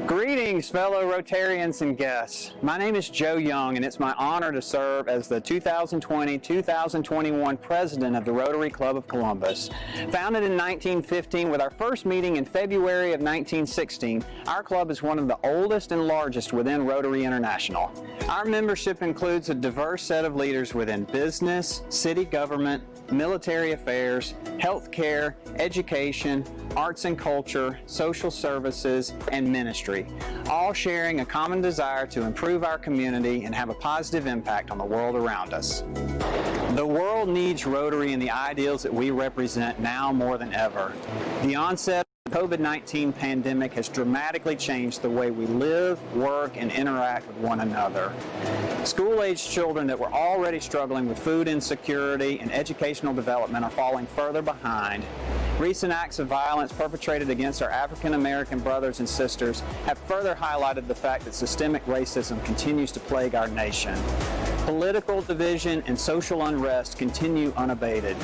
Greetings, fellow Rotarians and guests. My name is Joe Young, and it's my honor to serve as the 2020-2021 President of the Rotary Club of Columbus. Founded in 1915 with our first meeting in February of 1916, our club is one of the oldest and largest within Rotary International. Our membership includes a diverse set of leaders within business, city government, military affairs, healthcare, education, arts and culture, social services, and ministry, all sharing a common desire to improve our community and have a positive impact on the world around us. The world needs Rotary and the ideals that we represent now more than ever. The onset of the COVID-19 pandemic has dramatically changed the way we live, work, and interact with one another. School-aged children that were already struggling with food insecurity and educational development are falling further behind. Recent acts of violence perpetrated against our African American brothers and sisters have further highlighted the fact that systemic racism continues to plague our nation. Political division and social unrest continue unabated.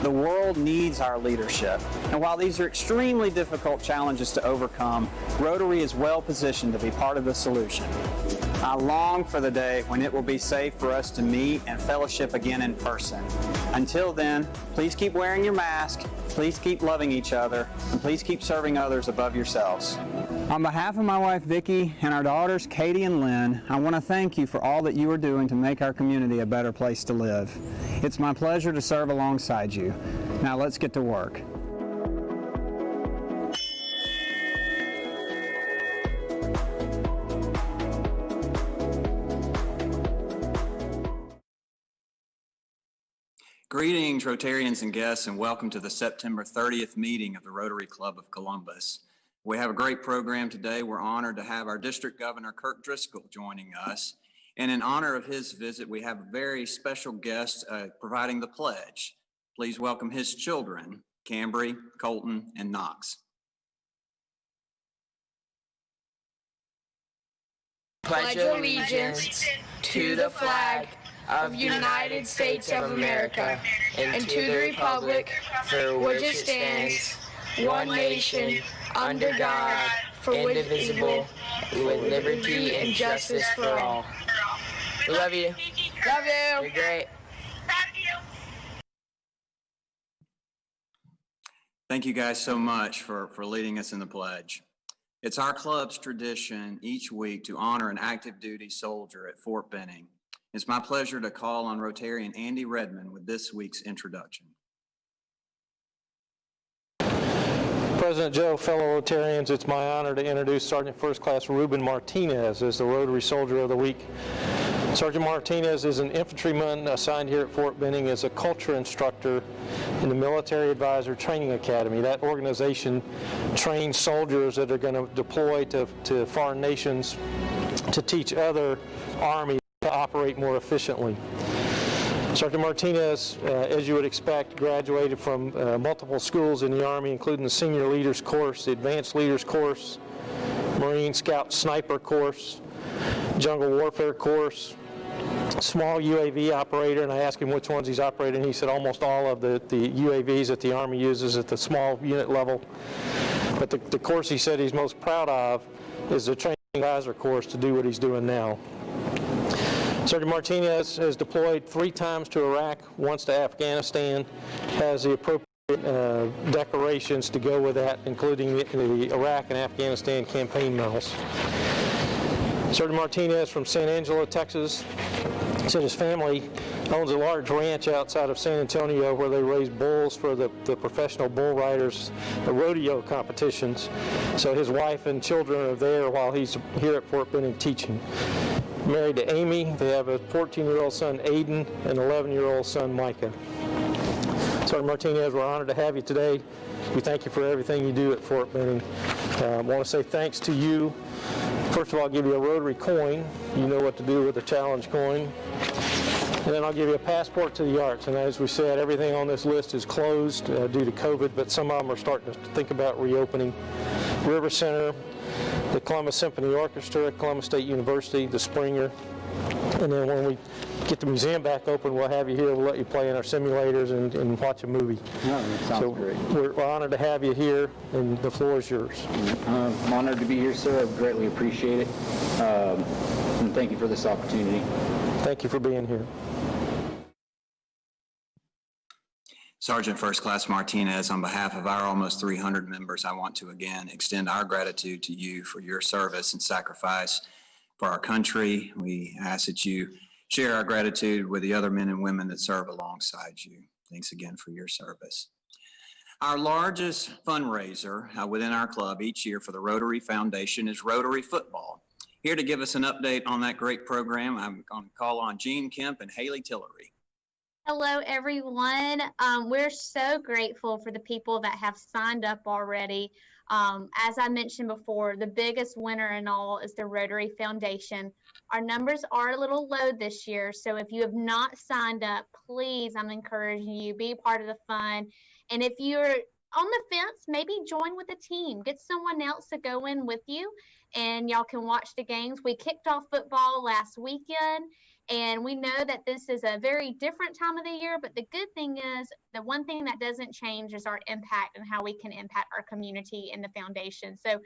The world needs our leadership. And while these are extremely difficult challenges to overcome, Rotary is well positioned to be part of the solution. I long for the day when it will be safe for us to meet and fellowship again in person. Until then, please keep wearing your mask, please keep loving each other, and please keep serving others above yourselves. On behalf of my wife Vicki and our daughters Katie and Lynn, I want to thank you for all that you are doing to make our community a better place to live. It's my pleasure to serve alongside you. Now let's get to work. Greetings, Rotarians and guests, and welcome to the September 30th meeting of the Rotary Club of Columbus. We have a great program today. We're honored to have our District Governor Kirk Driskell joining us. And in honor of his visit, we have a very special guest providing the pledge. Please welcome his children, Cambri, Kolton, and Knox. Pledge allegiance to the flag of the United States of America and to the republic for which it stands, one nation, under God, for indivisible, with liberty and justice for all. We love you. Love you. You're great. Thank you guys so much for leading us in the pledge. It's our club's tradition each week to honor an active duty soldier at Fort Benning. It's my pleasure to call on Rotarian Andy Redmond with this week's introduction. President Joe, fellow Rotarians, it's my honor to introduce Sergeant First Class Ruben Martinez as the Rotary Soldier of the Week. Sergeant Martinez is an infantryman assigned here at Fort Benning as a culture instructor in the Military Advisor Training Academy. That organization trains soldiers that are going to deploy to foreign nations to teach other armies to operate more efficiently. Sergeant Martinez, as you would expect, graduated from multiple schools in the Army, including the Senior Leaders Course, the Advanced Leaders Course, Marine Scout Sniper Course, Jungle Warfare Course, small UAV operator, and I asked him which ones he's operated, and he said almost all of the UAVs that the Army uses at the small unit level. But the course he said he's most proud of is the Training Advisor course to do what he's doing now. Sergeant Martinez has deployed 3 times to Iraq, once to Afghanistan, has the appropriate decorations to go with that, including the Iraq and Afghanistan campaign medals. Sergeant Martinez from San Angelo, Texas, said his family owns a large ranch outside of San Antonio where they raise bulls for the professional bull riders, the rodeo competitions. So his wife and children are there while he's here at Fort Benning teaching. Married to Amy, they have a 14-year-old son, Aiden, and an 11-year-old son, Micah. Sergeant Martinez, we're honored to have you today. We thank you for everything you do at Fort Benning. I want to say thanks to you. First of all, I'll give you a Rotary coin. You know what to do with a challenge coin. And then I'll give you a passport to the arts. And as we said, everything on this list is closed due to COVID, but some of them are starting to think about reopening. River Center, the Columbus Symphony Orchestra at Columbus State University, the Springer, And then when we get the museum back open, we'll have you here. We'll let you play in our simulators and watch a movie. No, that sounds great. We're honored to have you here, and the floor is yours. I'm honored to be here, sir. I greatly appreciate it. And thank you for this opportunity. Thank you for being here. Sergeant First Class Martinez, on behalf of our almost 300 members, I want to again extend our gratitude to you for your service and sacrifice for our country. We ask that you share our gratitude with the other men and women that serve alongside you. Thanks again for your service. Our largest fundraiser within our club each year for the Rotary Foundation is Rotary Football. Here to give us an update on that great program, I'm going to call on Jean Kemp and Haley Tillery. Hello, everyone. We're so grateful for the people that have signed up already. As I mentioned before, the biggest winner in all is the Rotary Foundation. Our numbers are a little low this year, so if you have not signed up, please, I'm encouraging you, be part of the fun. And if you're on the fence, maybe join with a team. Get someone else to go in with you, and y'all can watch the games. We kicked off football last weekend, and we know that this is a very different time of the year, but the good thing is, the one thing that doesn't change is our impact and how we can impact our community and the foundation. So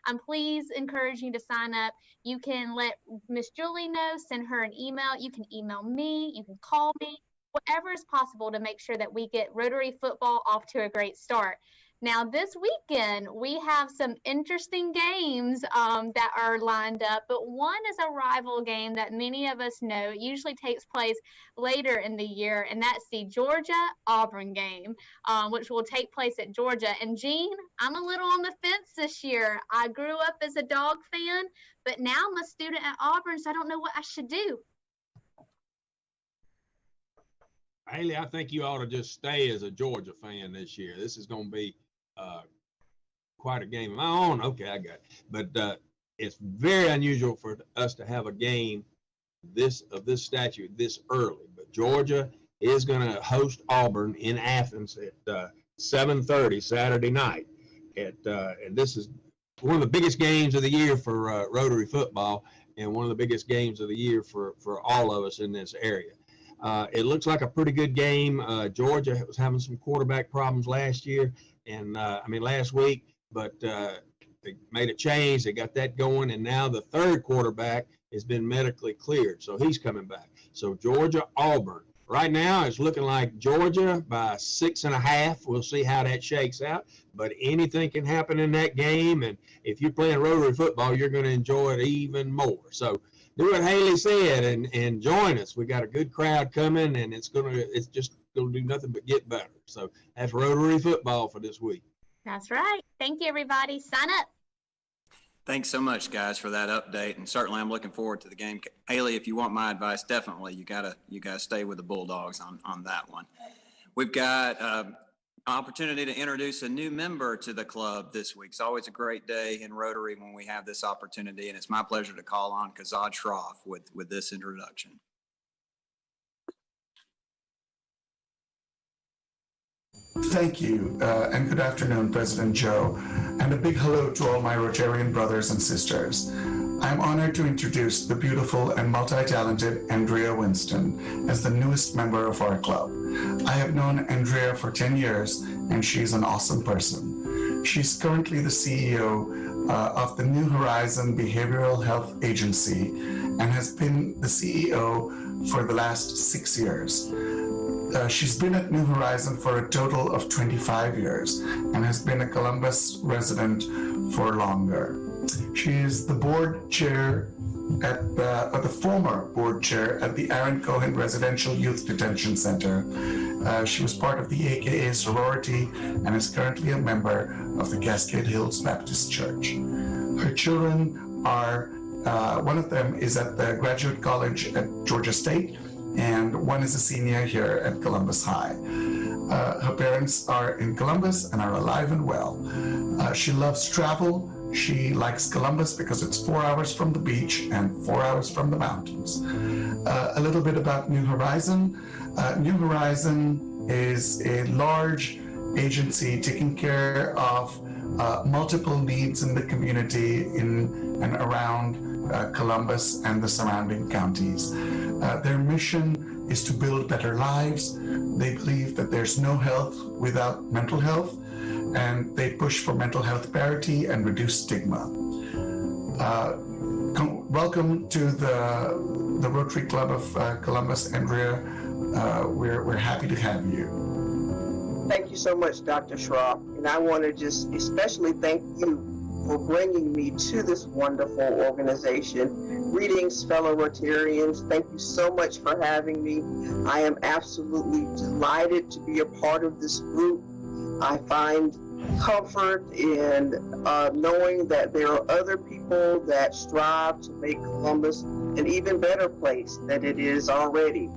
I'm please encouraging you to sign up. You can let Miss Julie know, send her an email. You can email me, you can call me, whatever is possible to make sure that we get Rotary football off to a great start. Now, this weekend, we have some interesting games that are lined up, but one is a rival game that many of us know. It usually takes place later in the year, and that's the Georgia-Auburn game, which will take place at Georgia. And, Jean, I'm a little on the fence this year. I grew up as a dog fan, but now I'm a student at Auburn, so I don't know what I should do. Haley, I think you ought to just stay as a Georgia fan this year. This is going to be quite a game of my own. Okay, I got it. But it's very unusual for us to have a game of this statute this early. But Georgia is going to host Auburn in Athens at 7:30 Saturday night. And this is one of the biggest games of the year for Rotary football, and one of the biggest games of the year for all of us in this area. It looks like a pretty good game. Georgia was having some quarterback problems last year, and last week, but they made a change. They got that going, and now the third quarterback has been medically cleared, so he's coming back. So Georgia, Auburn. Right now, it's looking like Georgia by 6.5. We'll see how that shakes out, but anything can happen in that game, and if you're playing Rotary football, you're going to enjoy it even more. So do what Haley said and join us. We got a good crowd coming, and it's just gonna do nothing but get better. So that's Rotary football for this week. That's right. Thank you, everybody. Sign up. Thanks so much, guys, for that update, and certainly I'm looking forward to the game. Haley, if you want my advice, definitely you gotta stay with the Bulldogs on that one. We've got opportunity to introduce a new member to the club this week. It's always a great day in Rotary when we have this opportunity, and it's my pleasure to call on Kaizad Shroff with this introduction. Thank you, and good afternoon, President Joe, and a big hello to all my Rotarian brothers and sisters. I'm honored to introduce the beautiful and multi-talented Andrea Winston as the newest member of our club. I have known Andrea for 10 years, and she's an awesome person. She's currently the CEO of the New Horizon Behavioral Health Agency and has been the CEO for the last 6 years. She's been at New Horizon for a total of 25 years and has been a Columbus resident for longer. She is the board chair the former board chair at the Aaron Cohen Residential Youth Detention Center. She was part of the AKA sorority and is currently a member of the Cascade Hills Baptist Church. Her children are, one of them is at the Graduate College at Georgia State, and one is a senior here at Columbus High. Her parents are in Columbus and are alive and well. She loves travel. She likes Columbus because it's 4 hours from the beach and 4 hours from the mountains. A little bit about New Horizon. New Horizon is a large agency taking care of multiple needs in the community in and around Columbus and the surrounding counties. Their mission is to build better lives. They believe that there's no health without mental health, and they push for mental health parity and reduce stigma. Welcome to the Rotary Club of Columbus, Andrea. We're happy to have you. Thank you so much, Dr. Shroff. And I want to just especially thank you for bringing me to this wonderful organization. Greetings, fellow Rotarians. Thank you so much for having me. I am absolutely delighted to be a part of this group. I find comfort in knowing that there are other people that strive to make Columbus an even better place than it is already.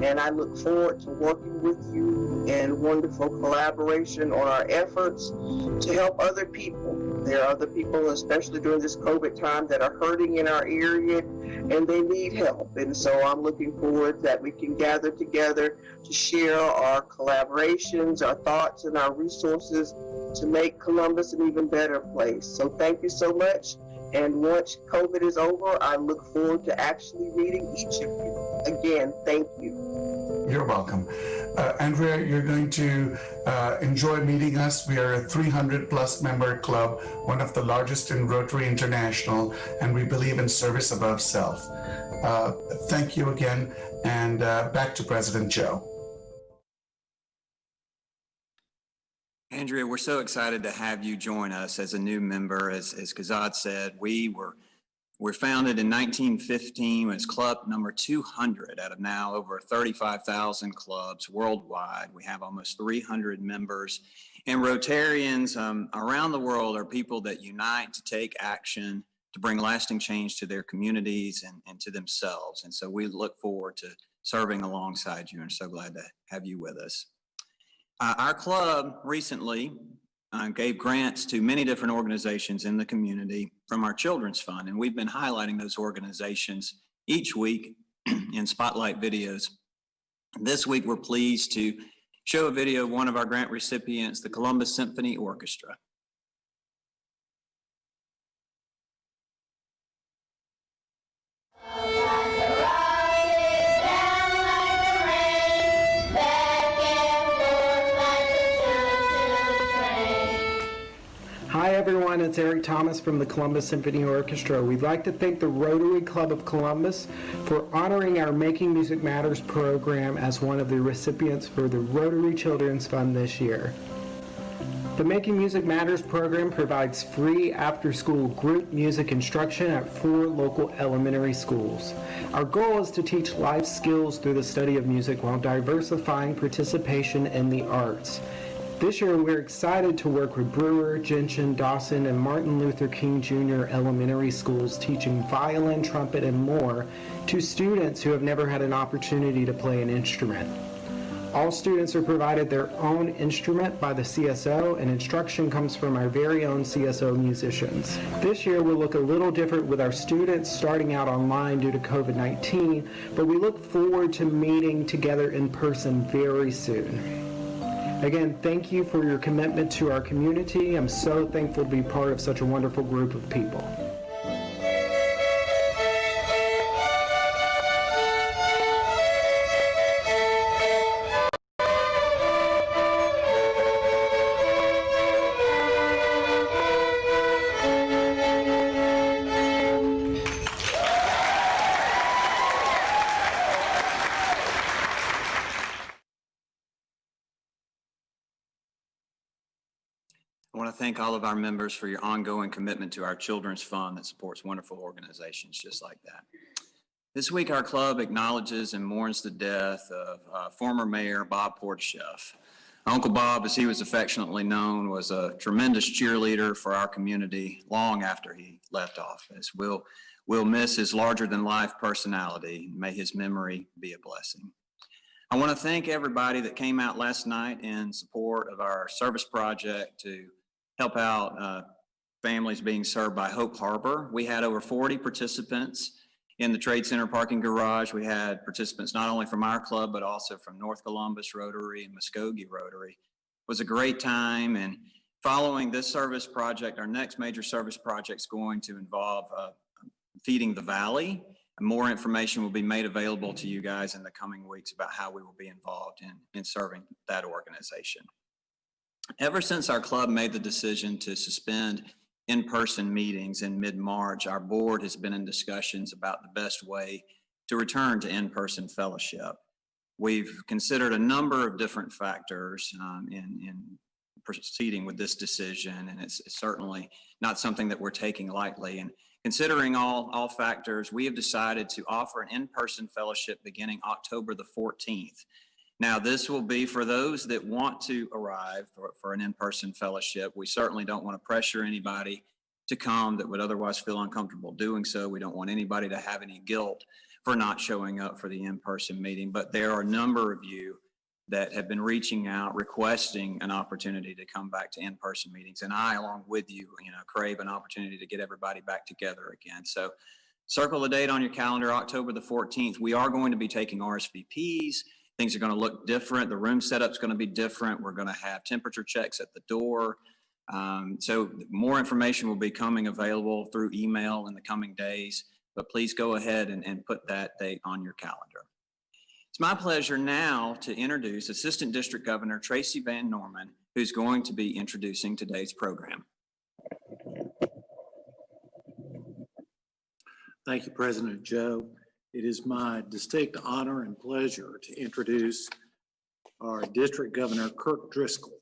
And I look forward to working with you in wonderful collaboration on our efforts to help other people. There are other people, especially during this COVID time, that are hurting in our area and they need help. And so I'm looking forward that we can gather together to share our collaborations, our thoughts, and our resources to make Columbus an even better place. So thank you so much. And once COVID is over, I look forward to actually meeting each of you. Again, thank you. You're welcome. Andrea, you're going to enjoy meeting us. We are a 300+ member club, one of the largest in Rotary International, and we believe in service above self. Thank you again, and back to President Joe. Andrea, we're so excited to have you join us as a new member. As Kaizad said, we're founded in 1915 as club number 200 out of now over 35,000 clubs worldwide. We have almost 300 members, and Rotarians around the world are people that unite to take action to bring lasting change to their communities and to themselves. And so we look forward to serving alongside you, and so glad to have you with us. Our club recently gave grants to many different organizations in the community from our Children's Fund, and we've been highlighting those organizations each week in spotlight videos. This week, we're pleased to show a video of one of our grant recipients, the Columbus Symphony Orchestra. Hi everyone, it's Eric Thomas from the Columbus Symphony Orchestra. We'd like to thank the Rotary Club of Columbus for honoring our Making Music Matters program as one of the recipients for the Rotary Children's Fund this year. The Making Music Matters program provides free after-school group music instruction at 4 local elementary schools. Our goal is to teach life skills through the study of music while diversifying participation in the arts. This year, we're excited to work with Brewer, Gentian, Dawson, and Martin Luther King Jr. elementary schools teaching violin, trumpet, and more to students who have never had an opportunity to play an instrument. All students are provided their own instrument by the CSO, and instruction comes from our very own CSO musicians. This year, we'll look a little different with our students starting out online due to COVID-19, but we look forward to meeting together in person very soon. Again, thank you for your commitment to our community. I'm so thankful to be part of such a wonderful group of people. I want to thank all of our members for your ongoing commitment to our Children's Fund that supports wonderful organizations just like that. This week, our club acknowledges and mourns the death of former Mayor Bob Portchef. Uncle Bob, as he was affectionately known, was a tremendous cheerleader for our community long after he left office. We'll miss his larger-than-life personality. May his memory be a blessing. I want to thank everybody that came out last night in support of our service project to help out families being served by Hope Harbor. We had over 40 participants in the Trade Center parking garage. We had participants not only from our club, but also from North Columbus Rotary and Muskogee Rotary. It was a great time, and following this service project, our next major service project is going to involve feeding the valley. More information will be made available to you guys in the coming weeks about how we will be involved in serving that organization. Ever since our club made the decision to suspend in-person meetings in mid-March, our board has been in discussions about the best way to return to in-person fellowship. We've considered a number of different factors in proceeding with this decision, and it's certainly not something that we're taking lightly. And considering all factors, we have decided to offer an in-person fellowship beginning October the 14th. Now, this will be for those that want to arrive for an in-person fellowship. We certainly don't want to pressure anybody to come that would otherwise feel uncomfortable doing so. We don't want anybody to have any guilt for not showing up for the in-person meeting, but there are a number of you that have been reaching out, requesting an opportunity to come back to in-person meetings. And I, along with you, crave an opportunity to get everybody back together again. So circle the date on your calendar, October the 14th. We are going to be taking RSVPs. Things are going to look different. The room setup's going to be different. We're going to have temperature checks at the door. So more information will be coming available through email in the coming days, but please go ahead and put that date on your calendar. It's my pleasure now to introduce Assistant District Governor Tracy Van Norman, who's going to be introducing today's program. Thank you, President Joe. It is my distinct honor and pleasure to introduce our District Governor, Kirk Driskell.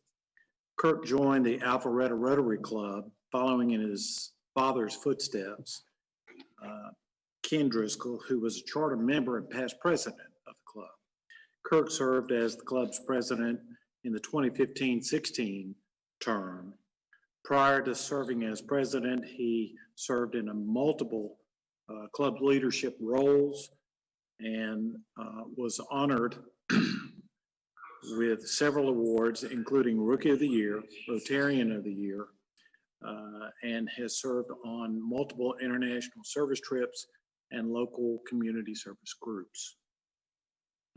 Kirk joined the Alpharetta Rotary Club following in his father's footsteps, Ken Driskell, who was a charter member and past president of the club. Kirk served as the club's president in the 2015-16 term. Prior to serving as president, he served in multiple club leadership roles and was honored with several awards, including Rookie of the Year, Rotarian of the Year, and has served on multiple international service trips and local community service groups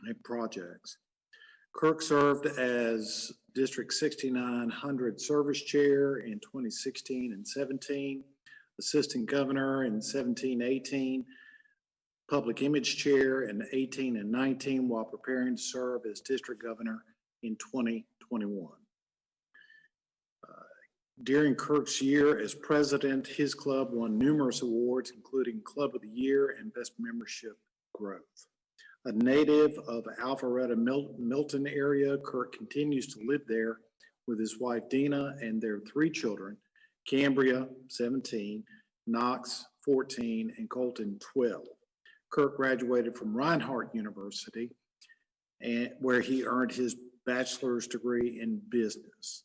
and projects. Kirk served as District 6900 Service Chair in 2016 and 17, Assistant Governor in 17-18, Public Image Chair in 18 and 19, while preparing to serve as District Governor in 2021. During Kirk's year as president, his club won numerous awards, including Club of the Year and Best Membership Growth. A native of Alpharetta Milton area, Kirk continues to live there with his wife Dina and their 3 children, Cambria, 17, Knox, 14, and Kolton, 12. Kirk graduated from Reinhardt University, where he earned his bachelor's degree in business.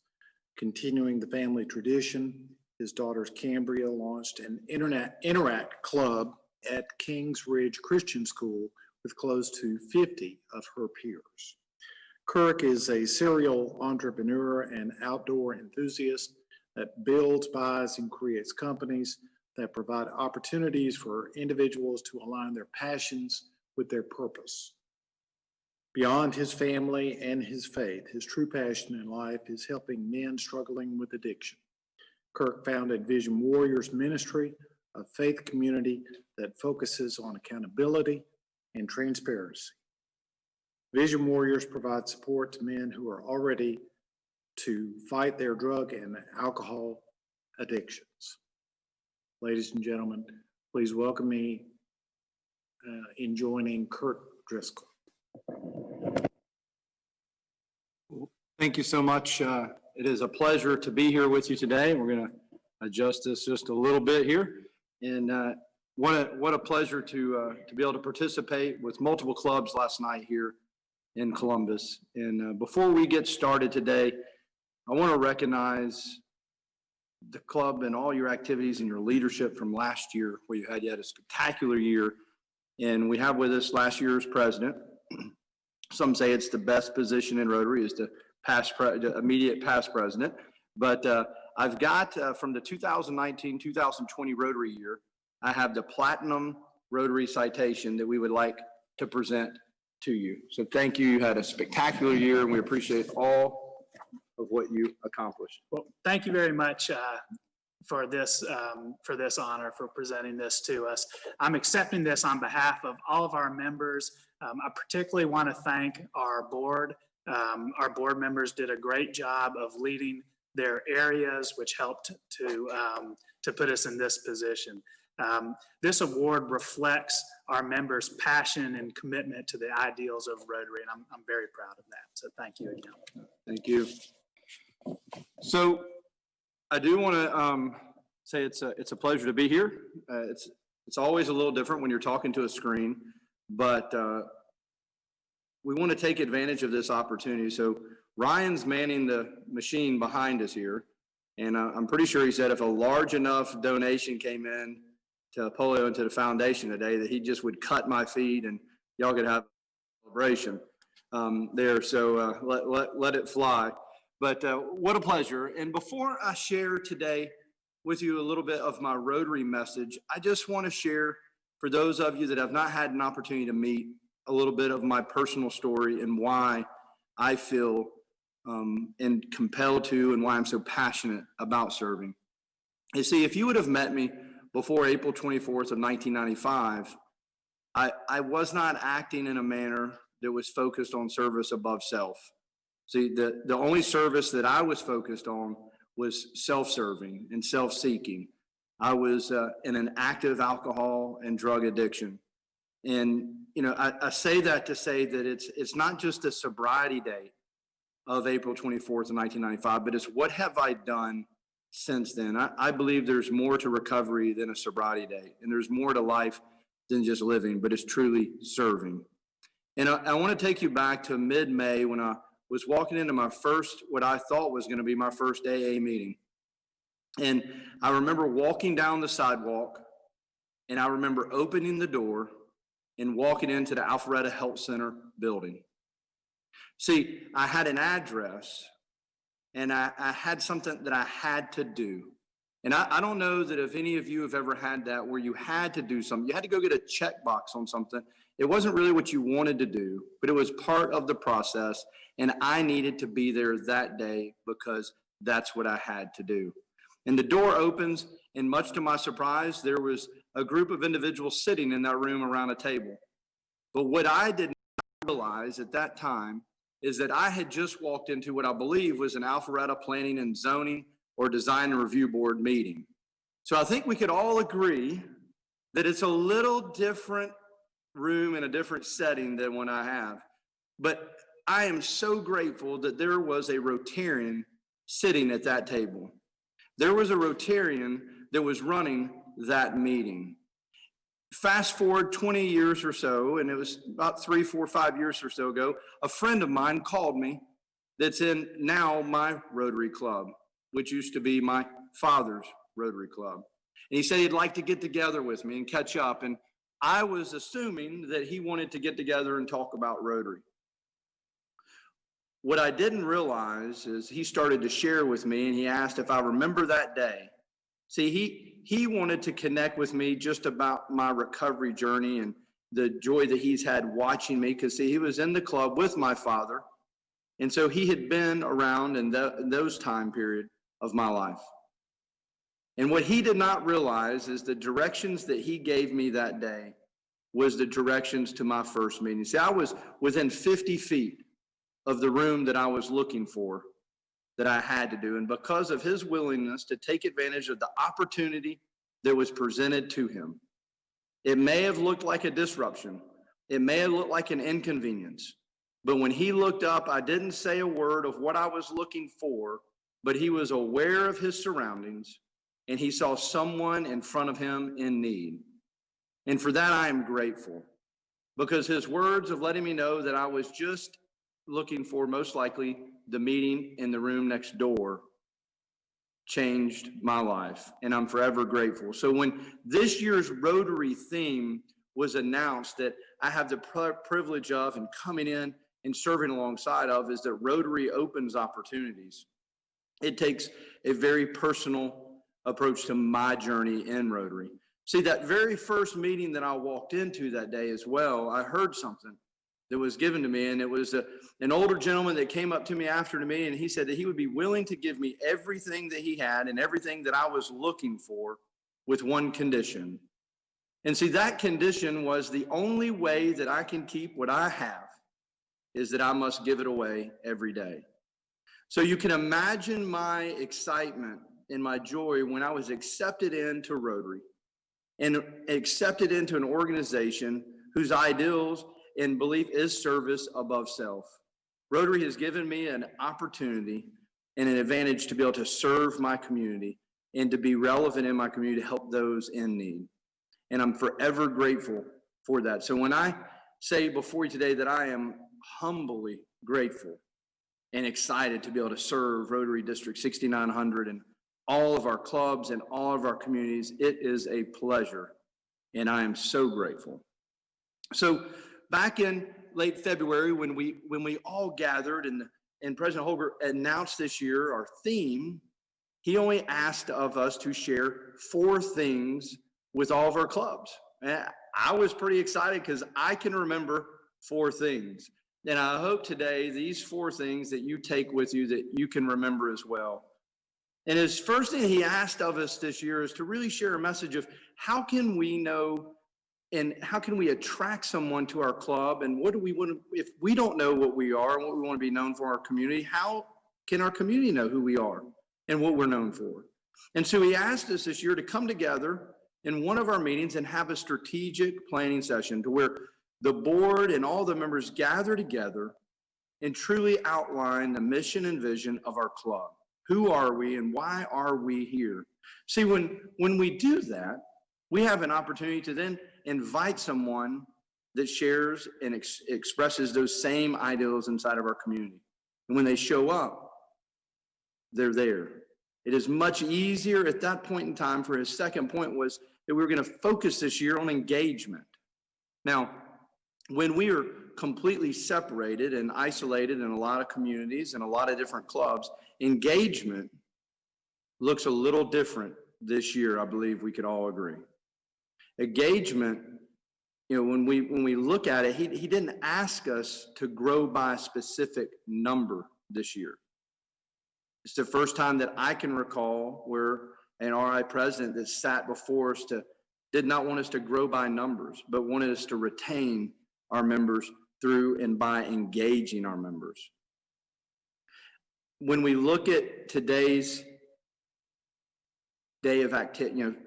Continuing the family tradition, his daughters Cambria launched an Interact Club at Kings Ridge Christian School with close to 50 of her peers. Kirk is a serial entrepreneur and outdoor enthusiast that builds, buys, and creates companies that provide opportunities for individuals to align their passions with their purpose. Beyond his family and his faith, his true passion in life is helping men struggling with addiction. Kirk founded Vision Warriors Ministry, a faith community that focuses on accountability and transparency. Vision Warriors provide support to men who are already to fight their drug and alcohol addictions. Ladies and gentlemen, please welcome me in joining Kirk Driskell. Thank you so much. It is a pleasure to be here with you today. We're going to adjust this just a little bit here. And what a pleasure to be able to participate with multiple clubs last night here in Columbus. And before we get started today, I want to recognize the club and all your activities and your leadership from last year, where you had a spectacular year. And we have with us last year's president. Some say it's the best position in Rotary is the immediate past president. But I've got from the 2019-2020 Rotary year, I have the Platinum Rotary citation that we would like to present to you. So thank you. You had a spectacular year, and we appreciate all of what you accomplished. Well, thank you very much. for this honor, for presenting this to us. I'm accepting this on behalf of all of our members. I particularly want to thank our board. Our board members did a great job of leading their areas, which helped to put us in this position. This award reflects our members' passion and commitment to the ideals of Rotary, and I'm very proud of that. So thank you again. Thank you. So I do want to say it's a pleasure to be here. It's always a little different when you're talking to a screen, but we want to take advantage of this opportunity. So Ryan's manning the machine behind us here, and I'm pretty sure he said if a large enough donation came in to Polio and to the foundation today, that he just would cut my feed and y'all could have a celebration there. So let it fly. But what a pleasure. And before I share today with you a little bit of my Rotary message, I just want to share, for those of you that have not had an opportunity to meet, a little bit of my personal story and why I feel and compelled to, and why I'm so passionate about serving. You see, if you would have met me before April 24th of 1995, I was not acting in a manner that was focused on service above self. See, the only service that I was focused on was self-serving and self-seeking. I was in an active alcohol and drug addiction. And, you know, I say that to say that it's not just the sobriety date of April 24th of 1995, but it's what have I done since then. I believe there's more to recovery than a sobriety date, and there's more to life than just living, but it's truly serving. And I want to take you back to mid-May when I was walking into my first, what I thought was going to be my first AA meeting. And I remember walking down the sidewalk, and I remember opening the door and walking into the Alpharetta Health Center building. See, I had an address, and I had something that I had to do. And I don't know that if any of you have ever had that, where you had to do something. You had to go get a checkbox on something. It wasn't really what you wanted to do, but it was part of the process. And I needed to be there that day because that's what I had to do. And the door opens, and much to my surprise, there was a group of individuals sitting in that room around a table. But what I did not realize at that time is that I had just walked into what I believe was an Alpharetta Planning and Zoning or Design and Review Board meeting. So I think we could all agree that it's a little different room in a different setting than what I have. But I am so grateful that there was a Rotarian sitting at that table. There was a Rotarian that was running that meeting. Fast forward 20 years or so, and it was about 3, 4, 5 years or so ago, a friend of mine called me that's in now my Rotary Club, which used to be my father's Rotary Club. And he said he'd like to get together with me and catch up. And I was assuming that he wanted to get together and talk about Rotary. What I didn't realize is he started to share with me, and he asked if I remember that day. See, he wanted to connect with me just about my recovery journey and the joy that he's had watching me, because see, he was in the club with my father, and so he had been around in those time period of my life. And what he did not realize is the directions that he gave me that day was the directions to my first meeting. See, I was within 50 feet of the room that I was looking for, that I had to do. And because of his willingness to take advantage of the opportunity that was presented to him, it may have looked like a disruption. It may have looked like an inconvenience. But when he looked up, I didn't say a word of what I was looking for, but he was aware of his surroundings, and he saw someone in front of him in need. And for that, I am grateful, because his words of letting me know that I was just looking for, most likely, the meeting in the room next door changed my life, and I'm forever grateful. So when this year's Rotary theme was announced, that I have the privilege of and coming in and serving alongside of, is that Rotary Opens Opportunities. It takes a very personal approach to my journey in Rotary. See, that very first meeting that I walked into that day as well, I heard something. that was given to me. And it was an older gentleman that came up to me after me, and he said that he would be willing to give me everything that he had and everything that I was looking for, with one condition. And see, that condition was the only way that I can keep what I have is that I must give it away every day. So you can imagine my excitement and my joy when I was accepted into Rotary and accepted into an organization whose ideals and belief is service above self. Rotary has given me an opportunity and an advantage to be able to serve my community and to be relevant in my community to help those in need. And I'm forever grateful for that. So when I say before you today that I am humbly grateful and excited to be able to serve Rotary District 6900 and all of our clubs and all of our communities, it is a pleasure, and I am so grateful. So back in late February, when we all gathered and President Holger announced this year our theme, he only asked of us to share 4 things with all of our clubs. And I was pretty excited because I can remember 4 things. And I hope today these 4 things that you take with you that you can remember as well. And his first thing he asked of us this year is to really share a message of how can we know and how can we attract someone to our club, and what do we want to, if we don't know what we are and what we want to be known for our community, how can our community know who we are and what we're known for? And so he asked us this year to come together in one of our meetings and have a strategic planning session to where the board and all the members gather together and truly outline the mission and vision of our club. Who are we and why are we here? See, when we do that, we have an opportunity to then invite someone that shares and expresses those same ideals inside of our community. And when they show up, they're there. It is much easier at that point in time. For his second point was that we were going to focus this year on engagement. Now, when we are completely separated and isolated in a lot of communities and a lot of different clubs, engagement looks a little different this year. I believe we could all agree. Engagement, when we look at it, he didn't ask us to grow by a specific number this year. It's the first time that I can recall where an RI president that sat before us did not want us to grow by numbers, but wanted us to retain our members through and by engaging our members. When we look at today's day of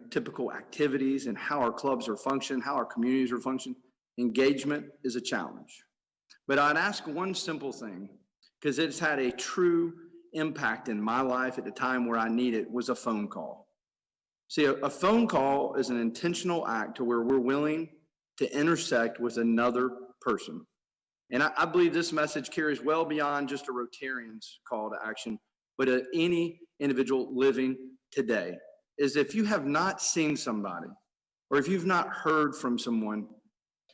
typical activities and how our clubs are functioning, how our communities are functioning, engagement is a challenge. But I'd ask one simple thing, because it's had a true impact in my life at the time where I need it, was a phone call. See, a phone call is an intentional act to where we're willing to intersect with another person. And I believe this message carries well beyond just a Rotarian's call to action, but any individual living today. Is if you have not seen somebody, or if you've not heard from someone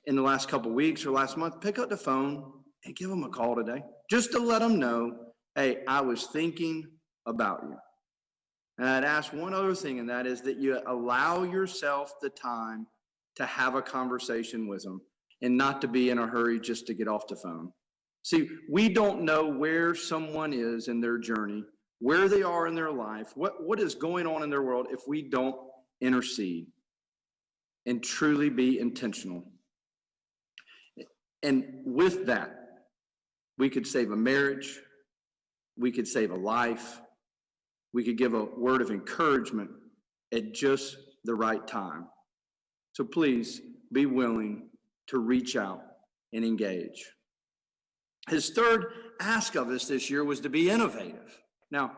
in the last couple of weeks or last month, pick up the phone and give them a call today, just to let them know, hey, I was thinking about you. And I'd ask one other thing, and that is that you allow yourself the time to have a conversation with them and not to be in a hurry just to get off the phone. See, we don't know where someone is in their journey, where they are in their life, what is going on in their world if we don't intercede and truly be intentional. And with that, we could save a marriage, we could save a life, we could give a word of encouragement at just the right time. So please be willing to reach out and engage. His third ask of us this year was to be innovative. Now,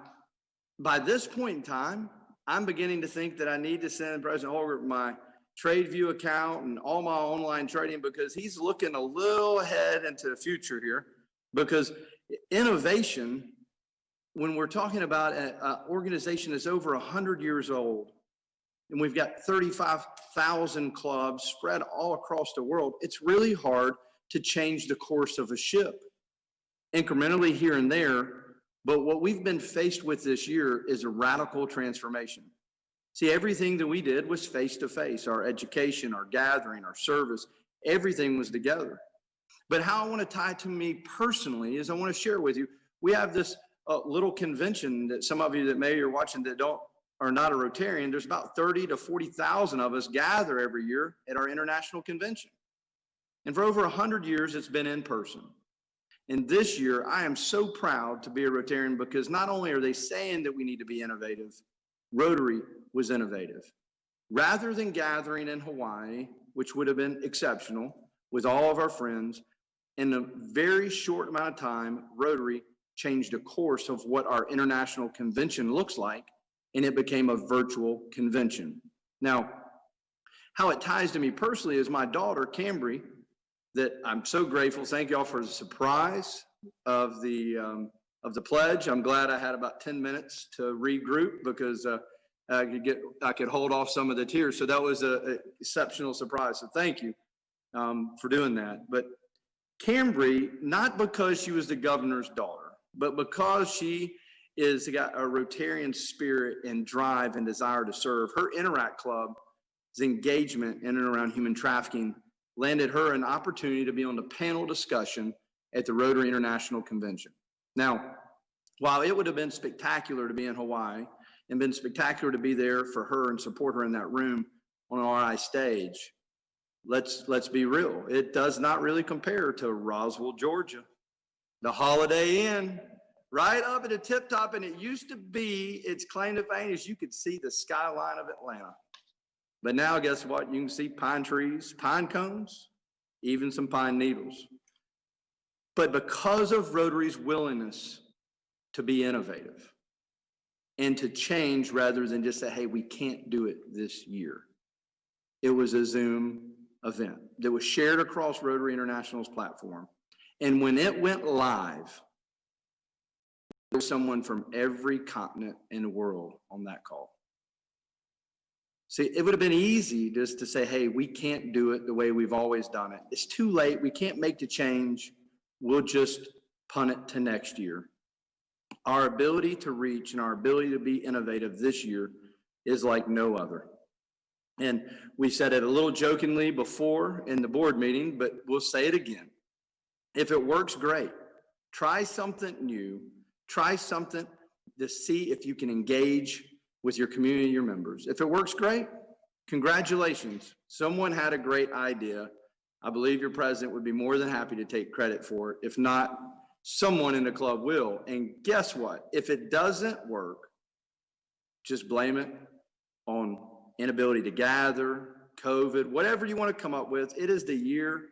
by this point in time, I'm beginning to think that I need to send President Holger my TradeView account and all my online trading, because he's looking a little ahead into the future here. Because innovation, when we're talking about an organization that's over 100 years old, and we've got 35,000 clubs spread all across the world, it's really hard to change the course of a ship incrementally here and there. But what we've been faced with this year is a radical transformation. See, everything that we did was face-to-face. Our education, our gathering, our service, everything was together. But how I want to tie it to me personally is I want to share with you, we have this little convention that some of you that maybe are watching that are not a Rotarian, there's about 30 to 40,000 of us gather every year at our international convention. And for over 100 years, it's been in person. And this year, I am so proud to be a Rotarian because not only are they saying that we need to be innovative, Rotary was innovative. Rather than gathering in Hawaii, which would have been exceptional, with all of our friends, in a very short amount of time, Rotary changed the course of what our international convention looks like, and it became a virtual convention. Now, how it ties to me personally is my daughter, Cambri, that I'm so grateful. Thank y'all for the surprise of the pledge. I'm glad I had about 10 minutes to regroup because I could hold off some of the tears. So that was an exceptional surprise. So thank you for doing that. But Cambri, not because she was the governor's daughter, but because she got a Rotarian spirit and drive and desire to serve. Her Interact Club's engagement in and around human trafficking landed her an opportunity to be on the panel discussion at the Rotary International Convention. Now, while it would have been spectacular to be in Hawaii and been spectacular to be there for her and support her in that room on an RI stage, let's be real. It does not really compare to Roswell, Georgia, the Holiday Inn, right up at the tip top. And it used to be, its claim to fame is you could see the skyline of Atlanta. But now guess what? You can see pine trees, pine cones, even some pine needles. But because of Rotary's willingness to be innovative and to change rather than just say, hey, we can't do it this year. It was a Zoom event that was shared across Rotary International's platform. And when it went live, there was someone from every continent in the world on that call. See, it would have been easy just to say, hey, we can't do it the way we've always done it. It's too late. We can't make the change. We'll just punt it to next year. Our ability to reach and our ability to be innovative this year is like no other. And we said it a little jokingly before in the board meeting, but we'll say it again. If it works, great. Try something new. Try something to see if you can engage with your community, your members. If it works, great. Congratulations. Someone had a great idea. I believe your president would be more than happy to take credit for it. If not, someone in the club will. And guess what? If it doesn't work, just blame it on inability to gather, COVID, whatever you want to come up with. It is the year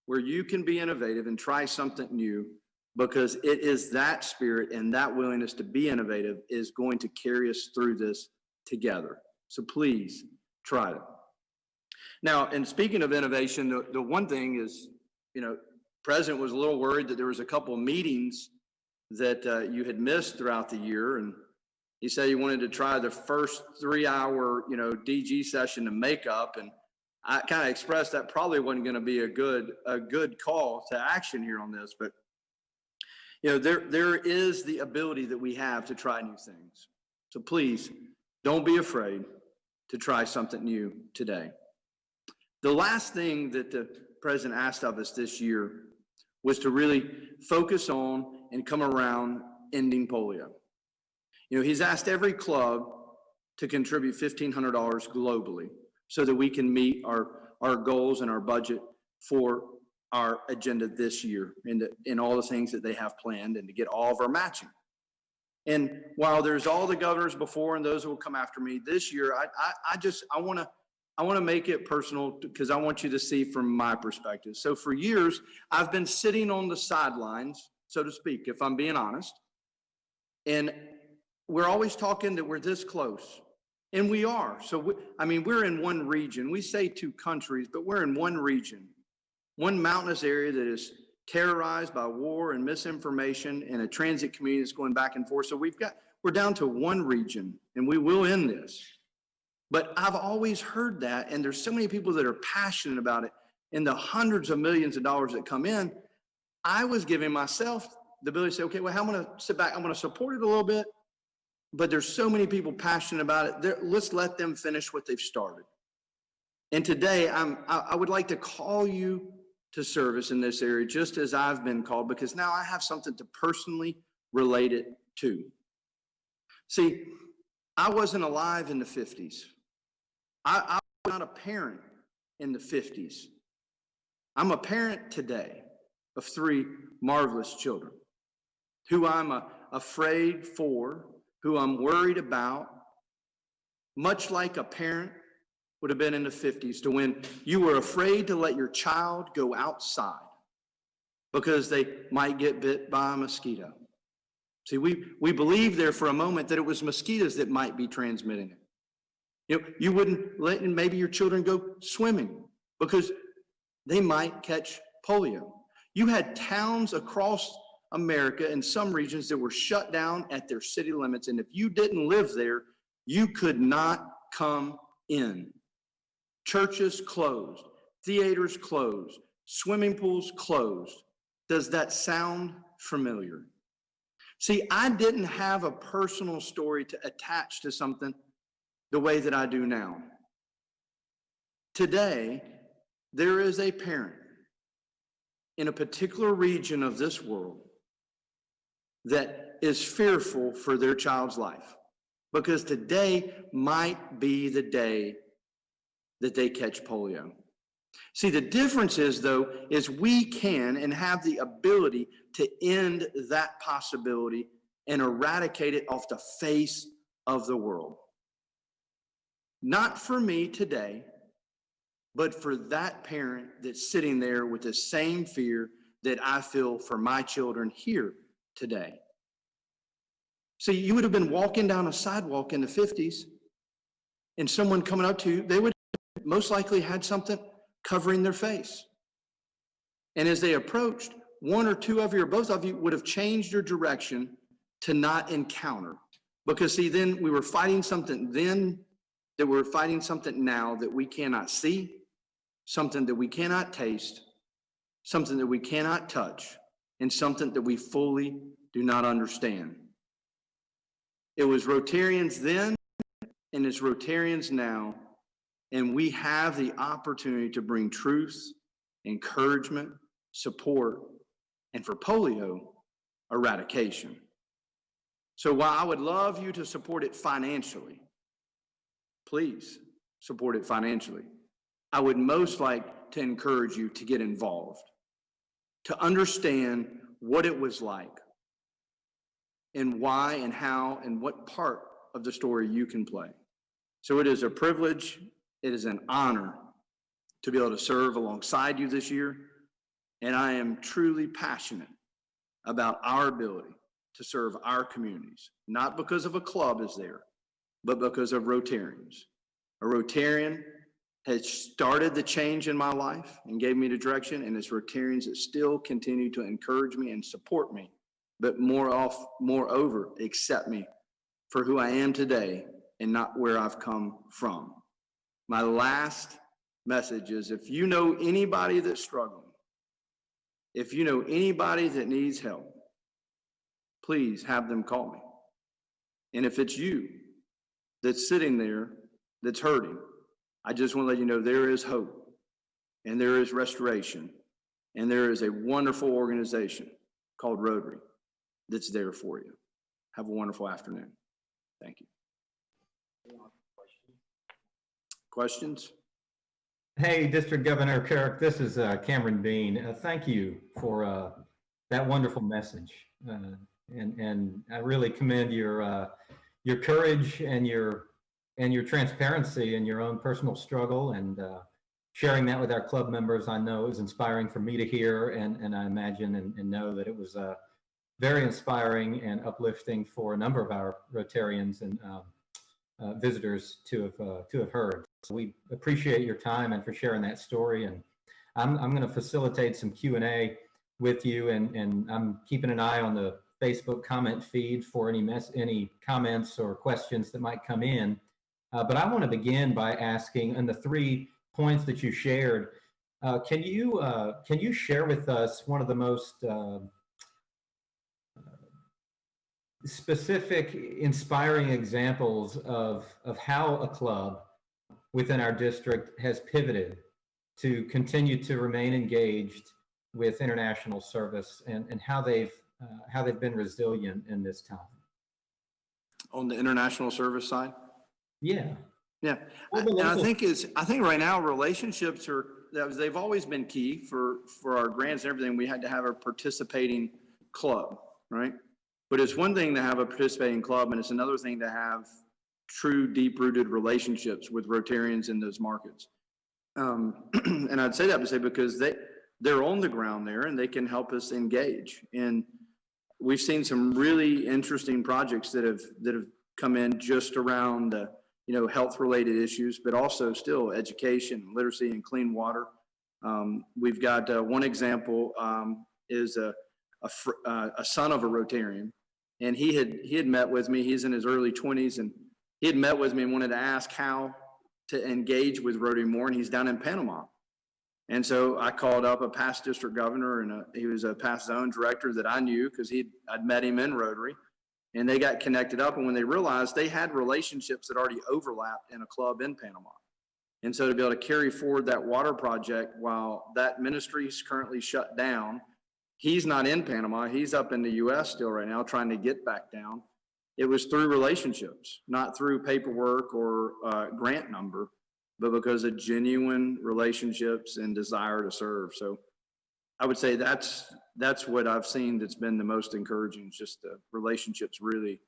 where you can be innovative and try something new, because it is that spirit and that willingness to be innovative is going to carry us through this together. So please try it. Now, and speaking of innovation, the one thing is, President was a little worried that there was a couple of meetings that you had missed throughout the year. And he said he wanted to try the first 3-hour, DG session to make up. And I kind of expressed that probably wasn't going to be a good call to action here on this, but there is the ability that we have to try new things. So please don't be afraid to try something new today. The last thing that the president asked of us this year was to really focus on and come around ending polio. He's asked every club to contribute $1,500 globally so that we can meet our goals and our budget for our agenda this year and all the things that they have planned, and to get all of our matching. And while there's all the governors before and those who will come after me this year, I want to make it personal because I want you to see from my perspective. So for years, I've been sitting on the sidelines, so to speak, if I'm being honest. And we're always talking that we're this close. And we are. So, we're in one region. We say 2 countries, but we're in one region. One mountainous area that is terrorized by war and misinformation, and a transit community that's going back and forth. So we're down to one region, and we will end this. But I've always heard that, and there's so many people that are passionate about it, and the hundreds of millions of dollars that come in. I was giving myself the ability to say, okay, well, I'm going to sit back, I'm going to support it a little bit, but there's so many people passionate about it. Let's let them finish what they've started. And today, I would like to call you to service in this area, just as I've been called, because now I have something to personally relate it to. See, I wasn't alive in the 50s. I was not a parent in the 50s. I'm a parent today of 3 marvelous children who I'm afraid for, who I'm worried about, much like a parent would have been in the 50s, to when you were afraid to let your child go outside because they might get bit by a mosquito. See, we believed there for a moment that it was mosquitoes that might be transmitting it. You know, you wouldn't let maybe your children go swimming because they might catch polio. You had towns across America in some regions that were shut down at their city limits, and if you didn't live there, you could not come in. Churches closed, theaters closed, swimming pools closed. Does that sound familiar? See, I didn't have a personal story to attach to something the way that I do now. Today, there is a parent in a particular region of this world that is fearful for their child's life, because today might be the day that they catch polio. See, the difference is, though, is we can and have the ability to end that possibility and eradicate it off the face of the world. Not for me today, but for that parent that's sitting there with the same fear that I feel for my children here today. See, you would have been walking down a sidewalk in the 50s and someone coming up to you, they would most likely had something covering their face. And as they approached, one or two of you or both of you would have changed your direction to not encounter. Because see, then we were fighting something then that we're fighting something now that we cannot see, something that we cannot taste, something that we cannot touch, and something that we fully do not understand. It was Rotarians then, and it's Rotarians now, and we have the opportunity to bring truth, encouragement, support, and for polio, eradication. So while I would love you to support it financially, please support it financially. I would most like to encourage you to get involved, to understand what it was like, and why and how and what part of the story you can play. So it is a privilege, it is an honor to be able to serve alongside you this year, and I am truly passionate about our ability to serve our communities, not because of a club is there, but because of Rotarians. A Rotarian has started the change in my life and gave me the direction, and it's Rotarians that still continue to encourage me and support me, but moreover, accept me for who I am today and not where I've come from. My last message is, if you know anybody that's struggling, if you know anybody that needs help, please have them call me. And if it's you that's sitting there that's hurting, I just want to let you know there is hope, and there is restoration, and there is a wonderful organization called Rotary that's there for you. Have a wonderful afternoon. Thank you. Questions? Hey, District Governor Kirk, this is Cameron Bean. Thank you for that wonderful message. And I really commend your courage and your transparency in your own personal struggle, and sharing that with our club members. I know it was inspiring for me to hear, and I imagine and know that it was very inspiring and uplifting for a number of our Rotarians and visitors to have heard. So we appreciate your time and for sharing that story. And I'm going to facilitate some Q&A with you, and I'm keeping an eye on the Facebook comment feed for any comments or questions that might come in. But I want to begin by asking, on the 3 points that you shared, can you share with us one of the most specific, inspiring examples of how a club within our district has pivoted to continue to remain engaged with international service and how they've been resilient in this time. On the international service side? Yeah. Yeah. And I think right now relationships they've always been key for our grants and everything. We had to have a participating club, right? But it's one thing to have a participating club, and it's another thing to have true deep-rooted relationships with Rotarians in those markets. And I'd say that to say because they're on the ground there and they can help us engage. And we've seen some really interesting projects that have come in just around health-related issues, but also still education, literacy, and clean water. We've got one example is a son of a Rotarian, and he had met with me. He's in his early 20s, and he had met with me and wanted to ask how to engage with Rotary more, and he's down in Panama. And so I called up a past district governor, and he was a past zone director that I knew because I'd met him in Rotary, and they got connected up. And when they realized they had relationships that already overlapped in a club in Panama. And so to be able to carry forward that water project while that ministry is currently shut down, he's not in Panama, he's up in the US still right now trying to get back down. It was through relationships, not through paperwork or grant number, but because of genuine relationships and desire to serve. So I would say that's what I've seen that's been the most encouraging, just the relationships really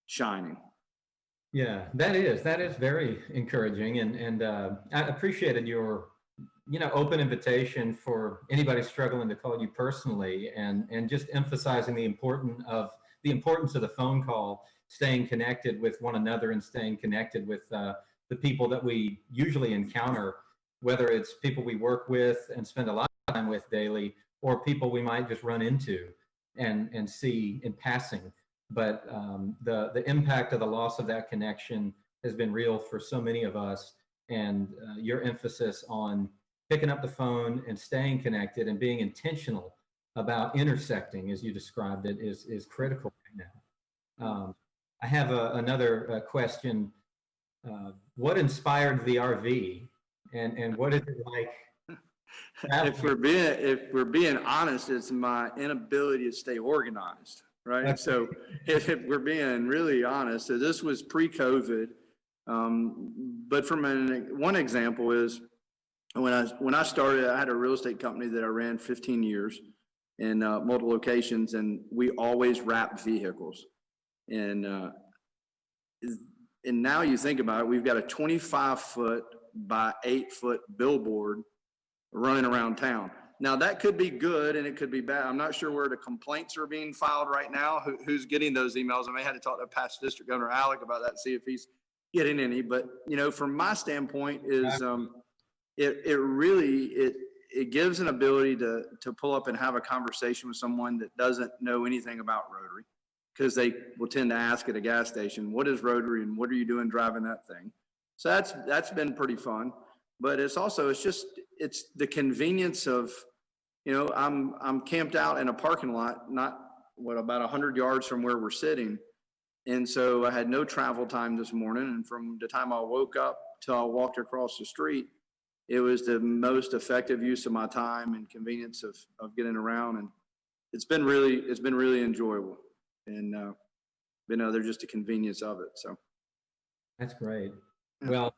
shining. Yeah, that is very encouraging, and I appreciated your open invitation for anybody struggling to call you personally, and just emphasizing the importance of the phone call, staying connected with one another and staying connected with the people that we usually encounter, whether it's people we work with and spend a lot of time with daily, or people we might just run into and see in passing. But the impact of the loss of that connection has been real for so many of us, and your emphasis on picking up the phone and staying connected and being intentional about intersecting, as you described it, is critical right now. I have another question. What inspired the RV, and what is it like? If we're being honest, it's my inability to stay organized, right? So if we're being really honest, so this was pre-COVID, but from one example is when I started, I had a real estate company that I ran 15 years in multiple locations, and we always wrapped vehicles. And now you think about it, we've got a 25-foot by 8-foot billboard running around town. Now that could be good and it could be bad. I'm not sure where the complaints are being filed right now, who's getting those emails. I may have to talk to past District Governor Alec about that, see if he's getting any. But from my standpoint is it gives an ability to pull up and have a conversation with someone that doesn't know anything about Rotary, because they will tend to ask at a gas station, what is Rotary and what are you doing driving that thing? So that's been pretty fun. But it's the convenience of, I'm camped out in a parking lot, about 100 yards from where we're sitting. And so I had no travel time this morning. And from the time I woke up till I walked across the street, it was the most effective use of my time and convenience of getting around. And it's been really enjoyable. And, they're just a convenience of it. So that's great. Well,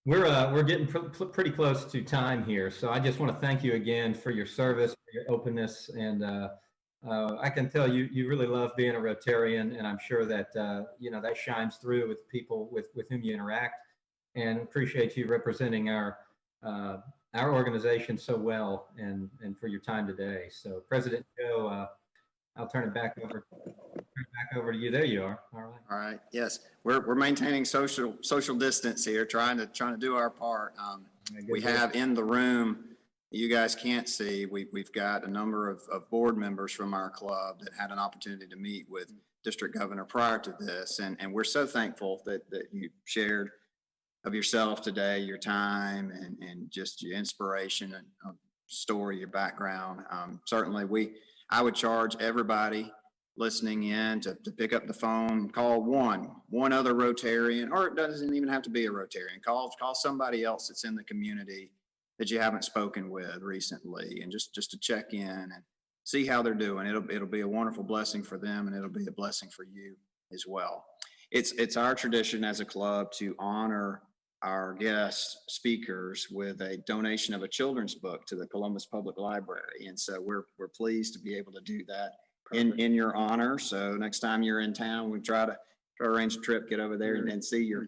we're getting pretty close to time here, so I just want to thank you again for your service, for your openness, and I can tell you really love being a Rotarian, and I'm sure that that shines through with people with whom you interact, and appreciate you representing our organization so well, and for your time today. So, President Joe, I'll turn it back over to you. There you are. All right. All right. Yes, we're maintaining social distance here, trying to do our part. We have in the room, you guys can't see, we've got a number of board members from our club that had an opportunity to meet with District Governor prior to this, and we're so thankful that you shared of yourself today, your time, and just your inspiration and story, your background. Certainly, I would charge everybody listening in to pick up the phone, call one other Rotarian, or it doesn't even have to be a Rotarian. Call somebody else that's in the community that you haven't spoken with recently, and just to check in and see how they're doing. It'll be a wonderful blessing for them, and it'll be a blessing for you as well. It's our tradition as a club to honor our guest speakers with a donation of a children's book to the Columbus Public Library, and so we're pleased to be able to do that in your honor. So next time you're in town, we try to arrange a trip, get over there, and then see your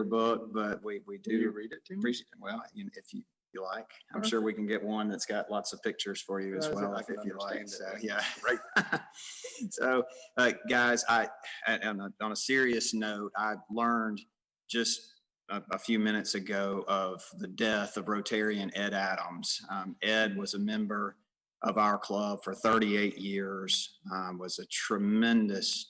book. But we do. Will you read it to me? Well, if you like, I'm sure we can get one that's got lots of pictures for you as well, if you like. So yeah, right. So guys, on a serious note, I learned just a few minutes ago of the death of Rotarian Ed Adams. Ed was a member of our club for 38 years, was a tremendous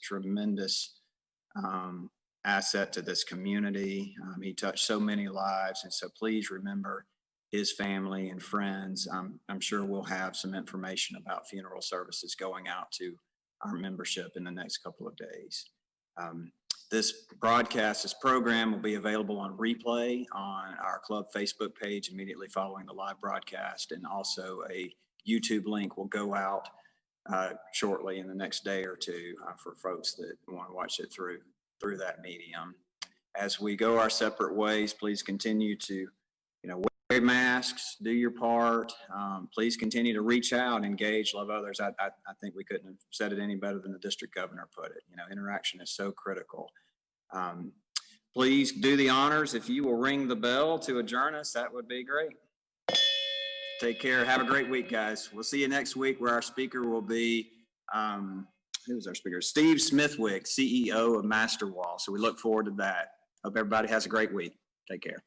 asset to this community. He touched so many lives, and so please remember his family and friends. I'm sure we'll have some information about funeral services going out to our membership in the next couple of days. This program will be available on replay on our club Facebook page immediately following the live broadcast, and also a YouTube link will go out shortly in the next day or two for folks that want to watch it through that medium. As we go our separate ways, please continue to, wear masks, do your part. Please continue to reach out, engage, love others. I think we couldn't have said it any better than the district governor put it. Interaction is so critical. Please do the honors. If you will ring the bell to adjourn us, that would be great. Take care. Have a great week, guys. We'll see you next week, where our speaker will be, who's our speaker? Steve Smithwick, CEO of Masterwall. So we look forward to that. Hope everybody has a great week. Take care.